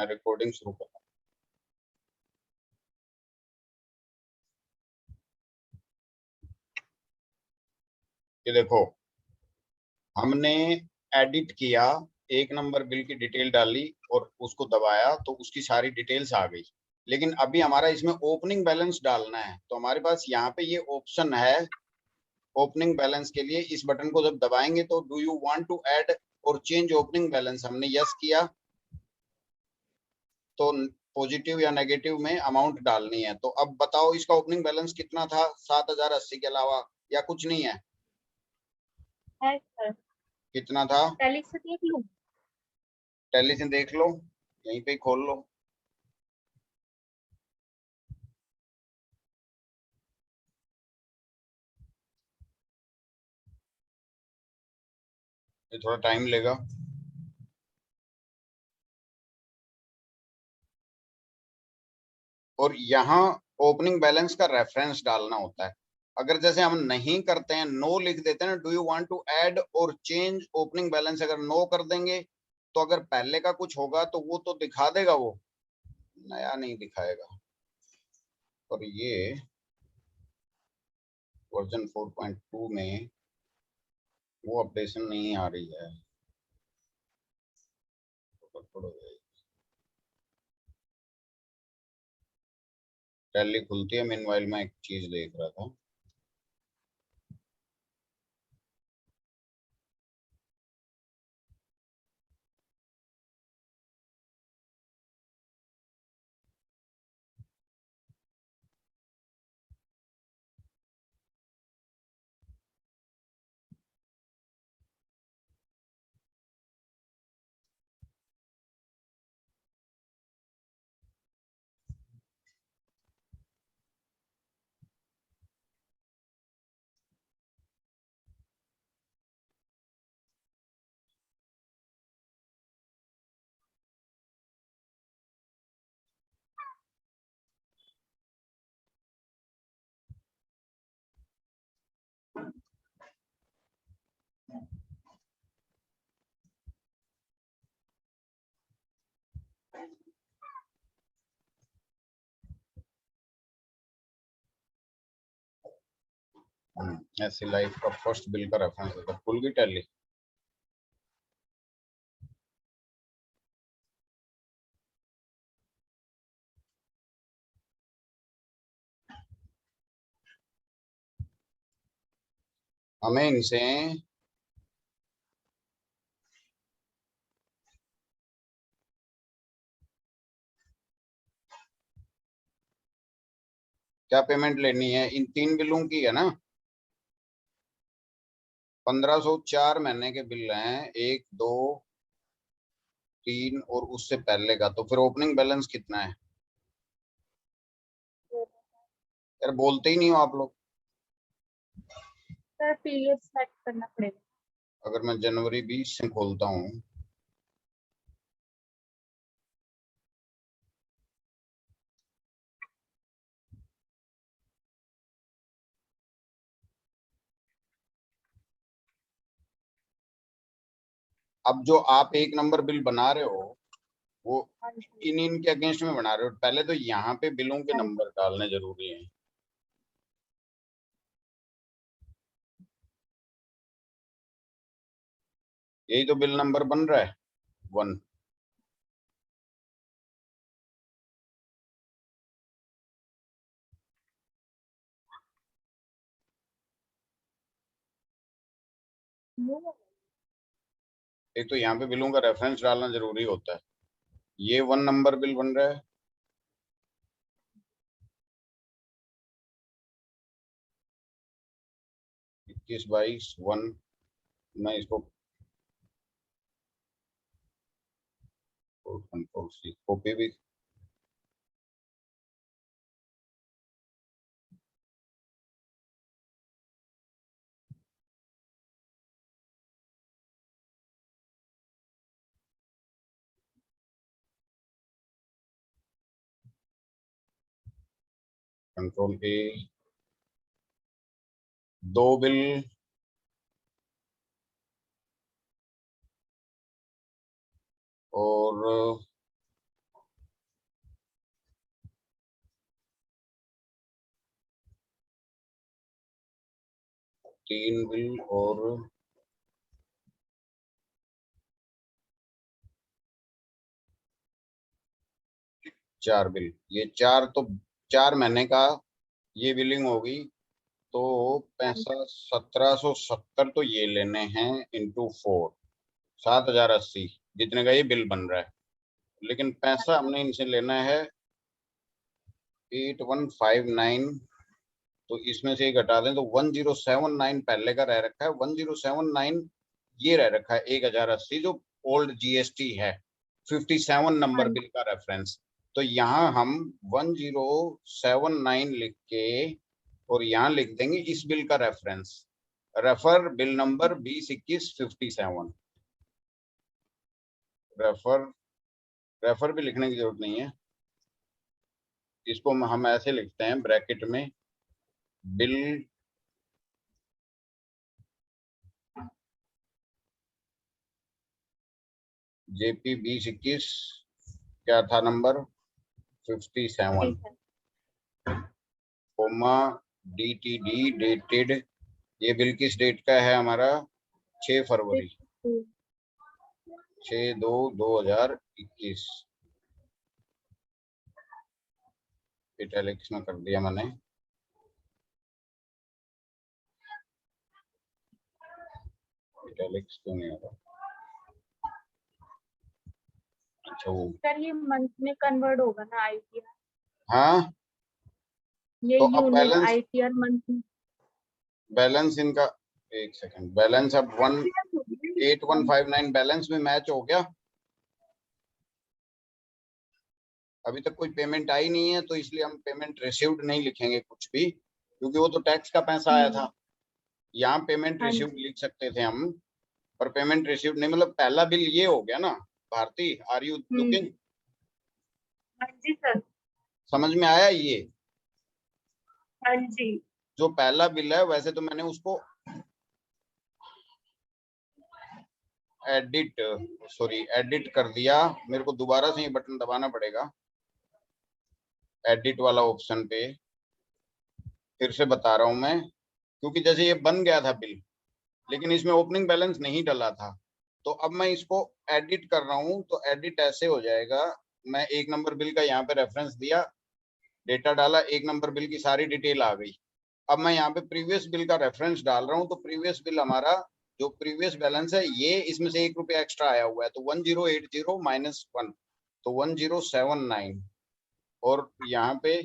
मैं रिकॉर्डिंग शुरू कर रहा हूँ। ये देखो, हमने एडिट किया, एक नंबर बिल की डिटेल डाली और उसको दबाया तो उसकी सारी डिटेल्स आ गई। लेकिन अभी हमारा इसमें ओपनिंग बैलेंस डालना है, तो हमारे पास यहाँ पे ये ऑप्शन है ओपनिंग बैलेंस के लिए। इस बटन को जब दबाएंगे तो do you want to add or change opening balance, हमने यस किया तो पॉजिटिव या नेगेटिव में अमाउंट डालनी है। तो अब बताओ इसका ओपनिंग बैलेंस कितना था 7080 के अलावा, या कुछ नहीं है? है सर। कितना था? टैली से देख लूं? टैली से देख लो, यहीं पे ही खोल लो। ये थोड़ा टाइम लेगा। और यहाँ ओपनिंग बैलेंस का रेफरेंस डालना होता है। अगर जैसे हम नहीं करते हैं, नो लिख देते हैं, do you want to add or change opening balance, अगर नो कर देंगे तो अगर पहले का कुछ होगा तो वो तो दिखा देगा, वो नया नहीं दिखाएगा। और ये वर्जन 4.2 में वो अपडेशन नहीं आ रही है। टैली खुलती है, मीनवाइल मैं एक चीज देख रहा था। ऐसी लाइफ का फर्स्ट बिल का रेफरेंस है, खुल गई टैली। हमें इनसे क्या पेमेंट लेनी है? इन 3 बिलों की है ना? 1504 महीने के बिल हैं, 1 2 3 और उससे पहले का। तो फिर ओपनिंग बैलेंस कितना है? यार बोलते ही नहीं हो आप लोग। सर पीरियड सेलेक्ट करना पड़ेगा। अगर मैं जनवरी 20 से खोलता हूँ, अब जो आप एक नंबर बिल बना रहे हो वो हाँ जी। इन के अगेंस्ट में बना रहे हो। पहले तो यहाँ पे बिलों के हाँ जी। नंबर डालने जरूरी है। यही तो बिल नंबर बन रहा है 1। एक तो यहाँ पे बिलों का रेफरेंस डालना जरूरी होता है। ये 1 नंबर बिल बन रहा है। इक्कीस 22 1। मैं इसको कंट्रोल सी कॉपी भी, कंट्रोल ए, 2 बिल और 3 बिल और 4 बिल, ये 4 महीने का ये बिलिंग होगी। तो पैसा 1770 तो ये लेने हैं इंटू 4, 7080 जितने का ये बिल बन रहा है। लेकिन पैसा हमने इनसे लेना है 8159, तो इसमें से घटा दें तो 1079 पहले का रह रखा है, 1079 ये रह रखा है 1080 जो ओल्ड जीएसटी है, 57 नंबर बिल का रेफरेंस। तो यहाँ हम 1079 लिख के और यहाँ लिख देंगे इस बिल का reference, refer bill number 2021-57। Refer भी लिखने की जरूरत नहीं है, इसको हम ऐसे लिखते हैं ब्रैकेट में, बिल जेपी 2021 क्या था नंबर 57, कोमा DTD डेटेड, ये बिल किस डेट का है हमारा 6 फरवरी 6/2/2021। इटैलिक्स में कर दिया मैंने, इटैलिक्स क्यों नहीं आ रहा। अच्छा वो सर ये मंथ में कन्वर्ट होगा ना आईटीआर, हाँ, ये तो अब यूनिट आईटीआर मंथ में। बैलेंस इनका, एक सेकंड, बैलेंस अब 18159 बैलेंस में मैच हो गया। अभी तक कोई पेमेंट आई नहीं है तो इसलिए हम पेमेंट रिसीव्ड नहीं लिखेंगे कुछ भी, क्योंकि वो तो टैक्स का पैसा आया था। यहाँ पेमेंट रिसीव्ड लिख सकते थे हम, पर पेमेंट रिसीव्ड नहीं, मतलब पहला बिल ये हो गया ना। Bharti, are you looking? हाँ जी सर। समझ में आया ये? हाँ जी। जो पहला बिल है वैसे तो मैंने उसको एडिट कर दिया, मेरे को दोबारा से ये बटन दबाना पड़ेगा, एडिट वाला ऑप्शन पे। फिर से बता रहा हूं मैं, क्योंकि जैसे ये बन गया था बिल लेकिन इसमें ओपनिंग बैलेंस नहीं डला था, तो अब मैं इसको एडिट कर रहा हूं। तो एडिट ऐसे हो जाएगा, मैं 1 नंबर बिल का यहाँ पे रेफरेंस दिया, डेटा डाला, 1 नंबर बिल की सारी डिटेल आ गई। अब मैं यहाँ पे प्रीवियस बिल का रेफरेंस डाल रहा हूँ, तो प्रीवियस बिल हमारा जो प्रीवियस बैलेंस है ये, इसमें से 1 रुपया एक्स्ट्रा आया हुआ है, तो 1080 माइनस 1, तो 1079। और यहाँ पे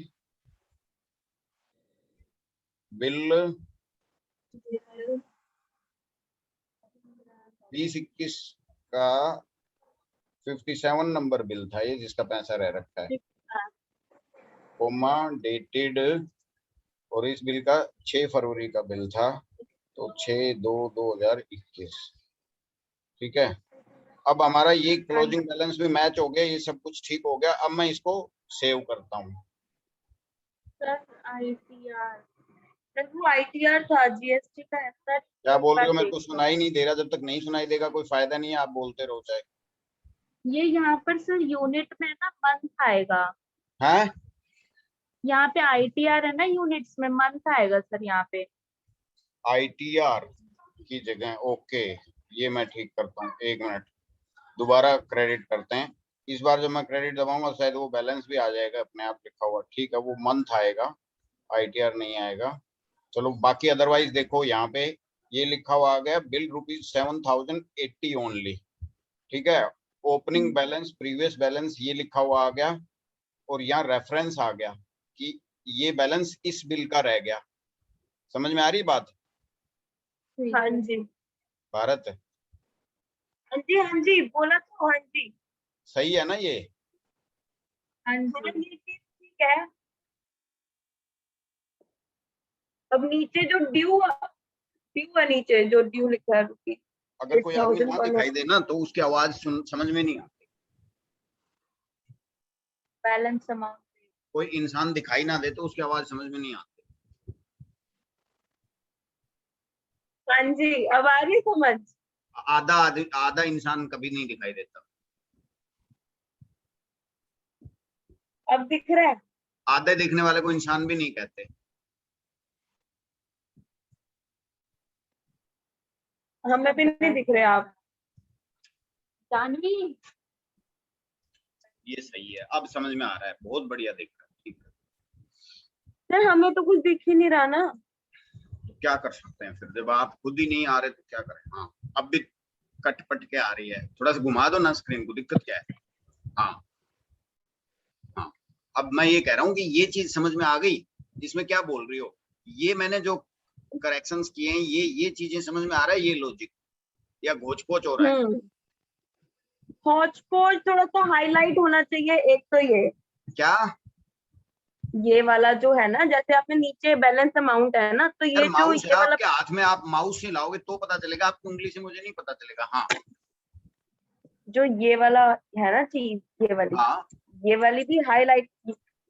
बिल 2021 का 57 नंबर बिल था ये, जिसका पैसा रह रखा है, कोमा डेटेड, और इस बिल का 6 फरवरी का बिल था, तो 6/2/2021। ठीक है, अब हमारा ये क्लोजिंग बैलेंस भी मैच हो गया, ये सब कुछ ठीक हो गया। अब मैं इसको सेव करता हूँ। सर आईटीआर, सर वो आईटीआर था जीएसटी का है सर। क्या बोल रहे हो? मेरे को सुनाई नहीं दे रहा, जब तक नहीं सुनाई देगा कोई फायदा नहीं है, आप बोलते रहो चाहे। ये यहाँ पर सर यूनिट में ना मंथ आएगा, हैं? यहाँ पे आईटीआर है ना, यूनिट्स में मंथ आएगा सर यहाँ पे। ITR की जगह ओके, ये मैं ठीक करता हूँ, 1 मिनट, दोबारा क्रेडिट करते हैं। इस बार जब मैं क्रेडिट दबाऊंगा शायद वो बैलेंस भी आ जाएगा अपने आप लिखा हुआ, ठीक है, वो मंथ आएगा, ITR नहीं आएगा। चलो बाकी अदरवाइज देखो, यहाँ पे ये लिखा हुआ आ गया, बिल ₹7080 ओनली। ठीक है, ओपनिंग बैलेंस प्रीवियस बैलेंस ये लिखा हुआ आ गया, और यहाँ रेफरेंस आ गया कि ये बैलेंस इस बिल का रह गया। समझ में आ रही बात हाँ जी। भारत? हाँ जी, हाँ जी, बोला तो हाँ जी। सही है ना ये? हाँ जी ठीक है। अब नीचे जो ड्यू ड्यू है, नीचे जो ड्यू लिखा है रुपी, अगर कोई आदमी ना दिखाई दे ना तो उसकी आवाज समझ में नहीं आती। बैलेंस अमाउंट, कोई इंसान दिखाई ना दे तो उसकी आवाज समझ में नहीं आती। हाँ जी, अब आ रही समझ। आधा इंसान कभी नहीं दिखाई देता। अब दिख रहा है। आधे देखने वाले को इंसान भी नहीं कहते। हमें भी नहीं दिख रहे आप। जानवी, ये सही है, अब समझ में आ रहा है, बहुत बढ़िया दिख रहा है, ठीक है। सर हमें तो कुछ दिख ही नहीं रहा ना। तो क्या कर सकते हैं फिर, जब आप खुद ही नहीं आ रहे तो क्या करें। हाँ अब भी कट पट के आ रही है, थोड़ा सा घुमा दो ना स्क्रीन को, दिक्कत क्या है। हाँ हाँ, अब मैं ये कह रहा हूँ कि ये चीज समझ में आ गई, इसमें क्या बोल रही हो, ये मैंने जो करेक्शंस किए हैं, ये चीजें समझ में आ रहा है, ये लॉजिक, या घोच पोच हो रहा है। हौच पौच थोड़ा सा हाईलाइट होना चाहिए। एक तो क्या ये वाला जो है ना, जैसे आपने नीचे बैलेंस अमाउंट है ना, तो यार, ये जो माउस है ये वाला आपके हाथ में, आप माउस से लाओगे तो पता चलेगा, आपको उंगली से मुझे नहीं पता चलेगा। हाँ जो ये वाला है ना चीज, हाँ, ये वाली भी हाईलाइट,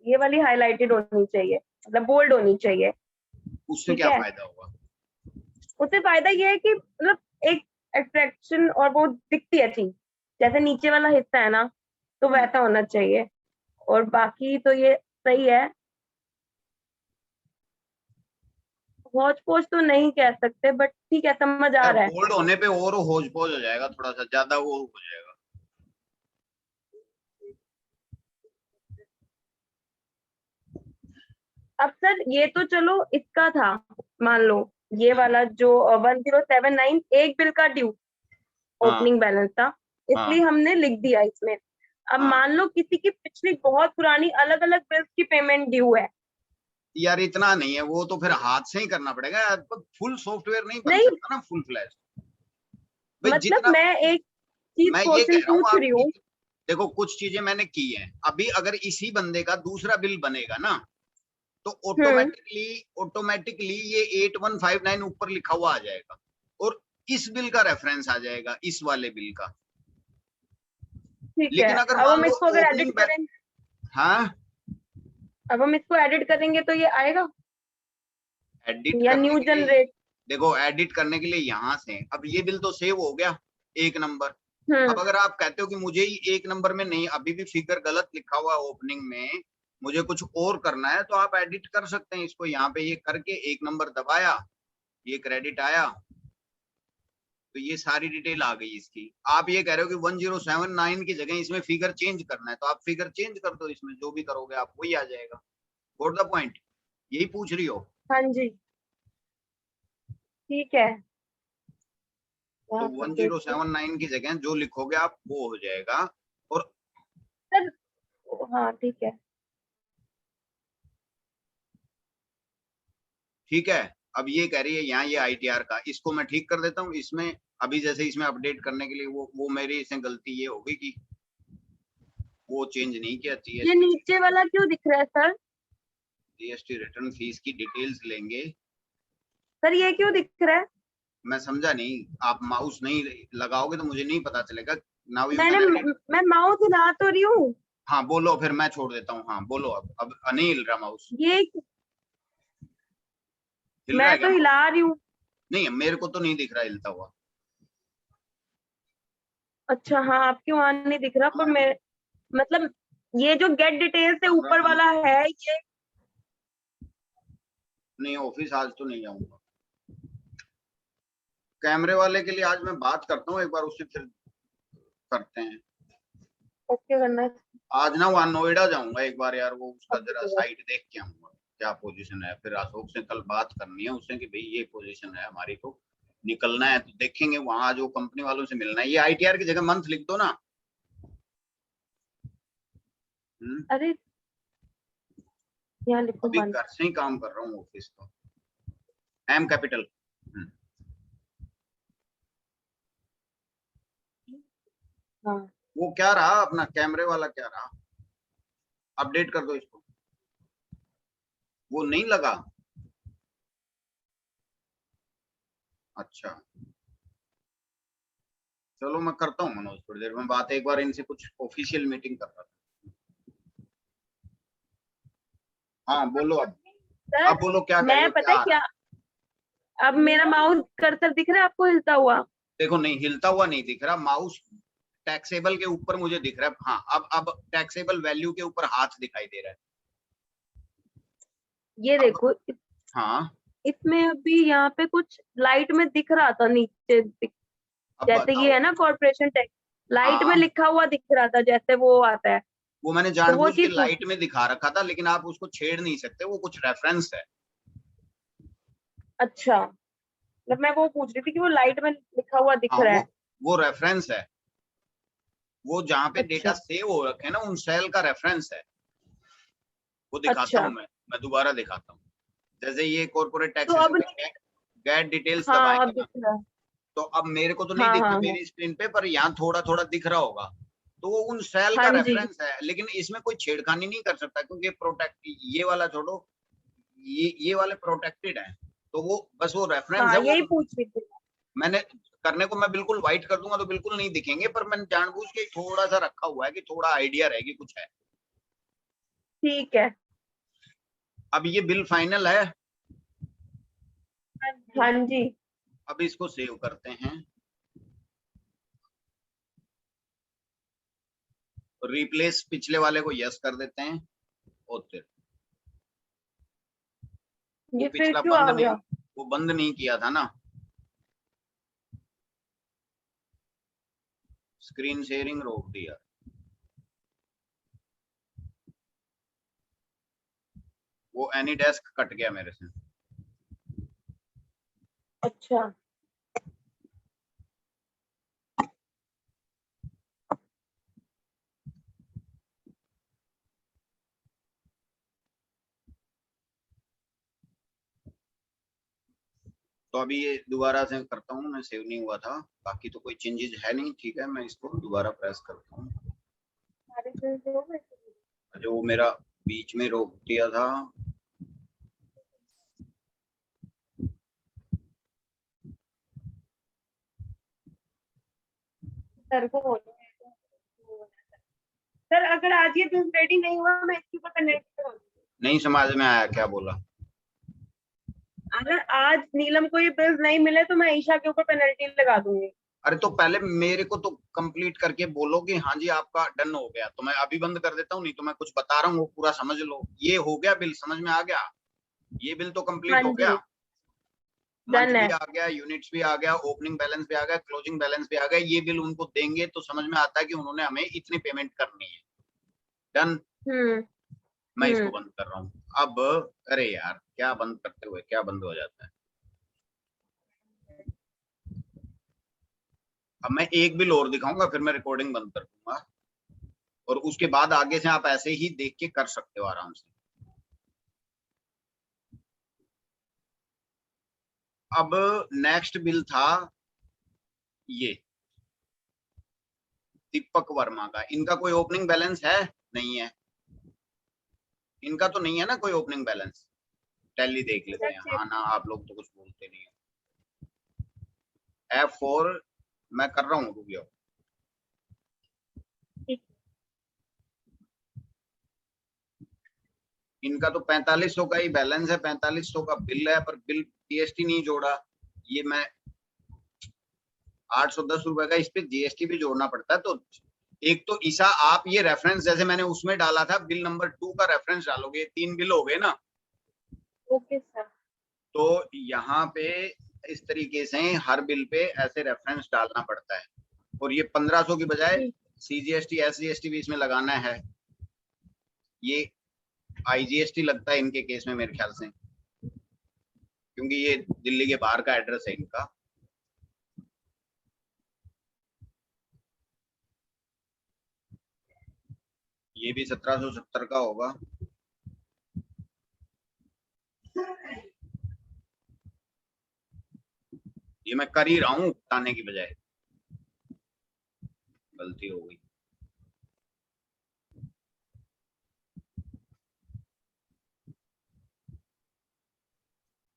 ये वाली हाईलाइटेड होनी चाहिए, मतलब बोल्ड होनी चाहिए। उससे ठीक क्या है, फायदा होगा। उससे फायदा ये है कि मतलब एक अट्रैक्शन और वो दिखती है चीज, जैसे नीचे वाला हिस्सा है ना, तो वैसा होना चाहिए। और बाकी तो ये सही है। हौच पौच तो नहीं कह सकते, बट ठीक है, समझ आ यार रहा है। बोल्ड होने पे और होज पोज हो जाएगा, थोड़ा सा ज्यादा वो हो जाएगा। अब सर ये तो चलो इसका था, मान लो ये वाला जो 1079 एक बिल का ड्यू हाँ ओपनिंग बैलेंस था, हाँ इसलिए हमने लिख दिया इसमें। अब हाँ, मान लो किसी की पिछली बहुत पुरानी अलग अलग बिल्स की पेमेंट ड्यू है। यार इतना नहीं है, वो तो फिर हाथ से ही करना पड़ेगा, फुल सॉफ्टवेयर नहीं बन नहीं, सकता ना, फुल फ्लैश। भाई मतलब जितना, मैं एक चीज मैं ये क्वेश्चन कह रहा हूँ पूछ रही आपकी, हूँ। देखो कुछ चीजें मैंने की हैं, अभी अगर इसी बंदे का दूसरा बिल बनेगा ना, तो हम्म, ऑटोमेटिकली ये 8159 ऊपर लिखा हुआ आ जाएगा, और इस बिल का रेफरेंस आ जाएगा, इस वाले बिल का। ठीक है। लेकिन अगर अब मान हम लो इसको अगर एडिट ओपनिंग बैल, करेंगे, हाँ, अब हम इसको एडिट करेंगे तो ये आएगा एडिट या करने न्यू के लिए, जनरेट? देखो एडिट करने के लिए यहाँ से, अब ये बिल तो सेव हो गया, एक नंबर। हम्म, अब अगर आप कहते हो कि मुझे ही एक नंबर में नहीं, अभी भी फिगर गलत लिखा हुआ है ओपनिंग में, मुझे कुछ और करना है, तो आप एडिट कर सकते हैं इसको, यहाँ पे ये करके एक नंबर दबाया, ये क्रेडिट आया, तो ये सारी डिटेल आ गई इसकी। आप ये कह रहे हो कि 1079 की जगह इसमें फिगर चेंज करना है, तो आप फिगर चेंज कर दो, इसमें जो भी करोगे आप वही आ जाएगा। गॉट द पॉइंट, यही पूछ रही हो। हाँ जी, ठीक है। तो यहाँ पर देखिए 1079 की जगह जो लिखोगे आप वो हो जाएगा। और सर, हाँ ठीक है। ठीक है, अब ये कह रही है यहाँ ये आईटीआर का, इसको मैं ठीक कर देता हूँ इसमें। अभी जैसे इसमें अपडेट करने के लिए वो मेरी इसमें गलती ये होगी कि वो चेंज नहीं किया, ये जीएसटी, नीचे वाला क्यों दिख रहा है सर? जीएसटी रिटर्न फीस की डिटेल्स लेंगे। सर ये क्यों दिख रहा है? मैं समझा नहीं, आप माउस नहीं लगाओगे तो मुझे नहीं पता चलेगा। नाउ यू मैंने कैन एडिट। मैं माउस हिला तो रही हूँ। हाँ बोलो, फिर मैं छोड़ देता हूँ, हाँ बोलो, अब नहीं हिल रहा माउस, ये हिल रहा मैं है क्या तो माउस। हिला रही हूँ। नहीं मेरे को तो नहीं दिख रहा हिलता हुआ। अच्छा हाँ, आपके वहां नहीं दिख रहा, पर हाँ, मैं मतलब ये जो गेट डिटेल से कैमरा ऊपर बंद, वाला है ये। नहीं ऑफिस आज तो नहीं जाऊंगा, कैमरे वाले के लिए आज मैं बात करता हूँ एक बार उससे, फिर करते हैं। ओके करना है। आज ना वहाँ नोएडा जाऊंगा एक बार यार, वो उसका ओके जरा करो। साइट देख के आऊंगा क्या पोजीशन है, फिर अशोक से कल बात करनी है उससे कि भाई ये पोजीशन है हमारी, तो निकलना है तो देखेंगे वहां, जो कंपनी वालों से मिलना है। ये आईटीआर की जगह मंथ लिख दो ना। अरे यहाँ लिखो अभी वन। घर से ही काम कर रहा हूँ ऑफिस का, एम कैपिटल। हाँ वो क्या रहा अपना कैमरे वाला, क्या रहा, अपडेट कर दो इसको, वो नहीं लगा। अच्छा चलो मैं करता हूँ मनोज, थोड़ी देर में बात, एक बार इनसे कुछ ऑफिशियल मीटिंग कर रहा था। हाँ बोलो सर, अब बोलो क्या कह रही मैं हो, क्या पता है आ रहा क्या, है। अब मेरा माउस कर्सर दिख रहा है आपको हिलता हुआ? देखो नहीं हिलता हुआ नहीं दिख रहा माउस, टैक्सेबल के ऊपर मुझे दिख रहा है, हाँ अब टैक्सेबल वैल्यू के ऊपर हाथ दिखाई दे रहा है। ये अब देखो हाँ इसमें अभी यहाँ पे कुछ लाइट में दिख रहा था नीचे अब जैसे ये बताओ। है ना कॉर्पोरेशन टैक्स, लाइट में हाँ, लिखा हुआ दिख रहा था जैसे वो आता है, वो मैंने तो वो जानबूझ के चीज पूछ। लाइट में दिखा रखा था, लेकिन आप उसको छेड़ नहीं सकते, वो कुछ रेफरेंस है। अच्छा, मतलब मैं वो पूछ रही थी कि वो लाइट में लिखा हुआ दिख हाँ, रहा है। वो रेफरेंस है। वो जहाँ पे डेटा अच्छा सेव हो रखे हैं ना, उन सेल का रेफरेंस है। वो दिखाता हूँ अच्छा, मैं दोबारा दिखाता हूँ। जैसे ये कॉर्पोरेट तो टैक्सेशन अब में गेट डिटेल्स हाँ अब दबाएंगे दिख ना, रहा है। तो अब मेरे को तो नहीं हाँ दिख हाँ रहा हाँ। मेरी स्क्रीन पे, पर यहाँ थोड़ा थोड़ा दिख रहा होगा। तो वो उन सेल हाँ का जी। रेफरेंस है, लेकिन इसमें कोई छेड़खानी नहीं कर सकता, क्योंकि प्रोटेक्ट, ये वाला छोड़ो, ये वाले प्रोटेक्टेड है। तो वो बस वो रेफरेंस हाँ है। वो यही पूछ रही थी। मैंने करने को, मैं बिल्कुल व्हाइट कर दूंगा तो बिल्कुल नहीं दिखेंगे, पर मैंने जानबूझ के थोड़ा सा रखा हुआ है कि थोड़ा आइडिया रहेगी कुछ है। ठीक है। अब ये बिल फाइनल है। हाँ जी। अब इसको सेव करते हैं, रिप्लेस पिछले वाले को यस कर देते हैं। और फिर वो ये फिर पिछला क्यों बंद आ नहीं, गया? वो बंद नहीं किया था ना। स्क्रीन शेयरिंग रोक दिया। वो एनी डेस्क कट गया मेरे से। अच्छा, तो अभी ये दोबारा से करता हूँ, मैं सेव नहीं हुआ था। बाकी तो कोई चेंजेस है नहीं, ठीक है। मैं इसको दोबारा प्रेस करता हूँ। सारे फिर हो गए? जो वो मेरा बीच में रोक दिया था। सर को बोलो। सर अगर आज ये बिल रेडी नहीं हुआ मैं इसके ऊपर पेनल्टी लगा दूंगी। नहीं समझ में आया क्या बोला? अगर आज नीलम को ये बिल्स नहीं मिले तो मैं ईशा के ऊपर पेनल्टी लगा दूंगी। अरे तो पहले मेरे को तो कंप्लीट करके बोलो कि हाँ जी आपका डन हो गया, तो मैं अभी बंद कर देता हूँ। नहीं तो मैं कुछ बता रहा हूँ वो पूरा समझ लो। ये हो गया बिल, समझ में आ गया? ये बिल तो हाँ कंप्लीट हो गया। जी। मंथ डन भी है। आ गया, यूनिट्स भी आ गया, ओपनिंग बैलेंस भी आ गया, क्लोजिंग बैलेंस भी आ गया। ये बिल उनको देंगे तो समझ में आता है कि उन्होंने हमें इतनी पेमेंट करनी है। डन। हम्म। मैं इसको हम्म। बंद कर रहा हूँ अब। अरे यार, क्या बंद करते हुए क्या बंद हो जाता है। अब मैं एक बिल और दिखाऊंगा, फिर मैं रिकॉर्डिंग बंद कर दूंगा, और उसके बाद आगे से आप ऐसे ही देख के कर सकते हो आराम से। अब नेक्स्ट बिल था ये दीपक वर्मा का। इनका कोई ओपनिंग बैलेंस है? नहीं है। इनका तो नहीं है ना कोई ओपनिंग बैलेंस। टैली देख लेते हैं। हाँ ना, आप लोग तो कुछ बोलते नहीं है। F4 मैं कर रहा हूँ, रुक जाओ। इनका तो 4500 का ही बैलेंस है, 4500 का बिल है, पर बिल जीएसटी नहीं जोड़ा। ये मैं 810 रुपए का, इस पे जीएसटी भी जोड़ना पड़ता है। तो एक तो ईसा, आप ये रेफरेंस जैसे मैंने उसमें डाला था, बिल नंबर 2 का रेफरेंस डालोगे, 3 बिल हो गए ना। Okay sir. तो यहाँ पे इस तरीके से हर बिल पे ऐसे रेफरेंस डालना पड़ता है। और ये 1500 की बजाय सीजीएसटी एसजीएसटी भी इसमें लगाना है। ये आईजीएसटी लगता है इनके केस में मेरे ख्याल से, क्योंकि ये दिल्ली के बाहर का एड्रेस है इनका। ये भी 1770 का होगा। ये मैं कर ही रहा हूँ बताने की बजाय, गलती हो गई।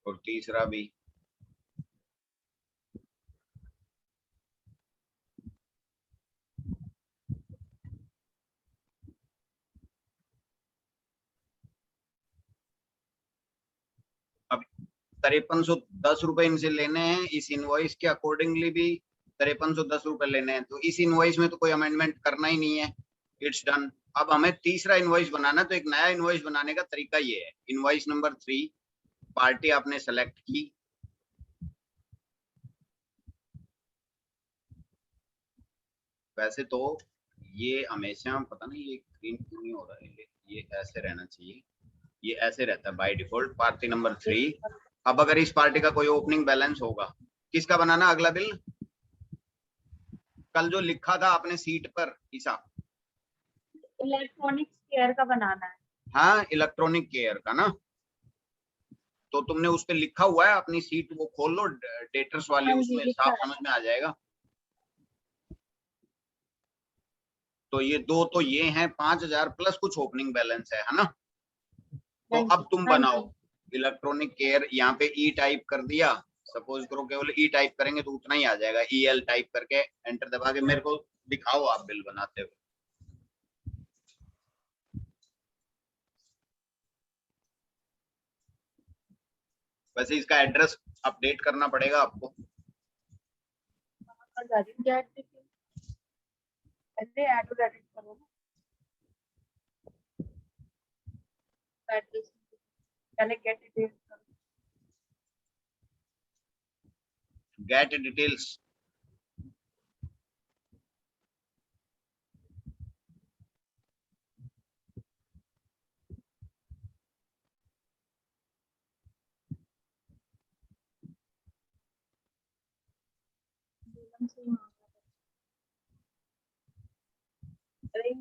और तीसरा भी। अब 5310 रुपए इनसे लेने हैं, इस इनवॉइस के अकॉर्डिंगली भी 5310 रुपए लेने हैं। तो इस इनवॉइस में तो कोई अमेंडमेंट करना ही नहीं है। It's done. अब हमें तीसरा इनवॉइस बनाना है, तो एक नया इनवॉइस बनाने का तरीका ये है। इनवॉइस नंबर 3, पार्टी आपने सेलेक्ट की, वैसे तो ये हमेशा पता नहीं ये ग्रीन क्यों नहीं हो रहा है, ये ऐसे रहना चाहिए, ये ऐसे रहता है बाय डिफॉल्ट। Party number 3। अब अगर इस पार्टी का कोई ओपनिंग बैलेंस होगा, किसका बनाना अगला बिल? कल जो लिखा था आपने सीट पर ईसा, इलेक्ट्रॉनिक्स केयर का बनाना है। हाँ इलेक्ट्रॉनिक केयर का ना, तो तुमने उस पे लिखा हुआ है अपनी सीट, वो खोल लो डेटर्स वाली, हाँ जी, उसमें लिखा साफ है। समझ में आ जाएगा। तो ये दो तो ये हैं 5,000 प्लस कुछ ओपनिंग बैलेंस है ना। तो हाँ अब जी, तुम हाँ बनाओ जी। इलेक्ट्रॉनिक केयर, यहाँ पे ई टाइप कर दिया, सपोज करो केवल ई टाइप करेंगे तो उतना ही आ जाएगा, ई एल टाइप करके एंटर दबा के मेरे को दिखाओ आप बिल बनाते हुए। वैसे इसका एड्रेस अपडेट करना पड़ेगा आपको। ऐसे ऐड टू एडिट करो ना, एड्रेस पहले गेट डिटेल्स करो। गेट डिटेल्स, अरे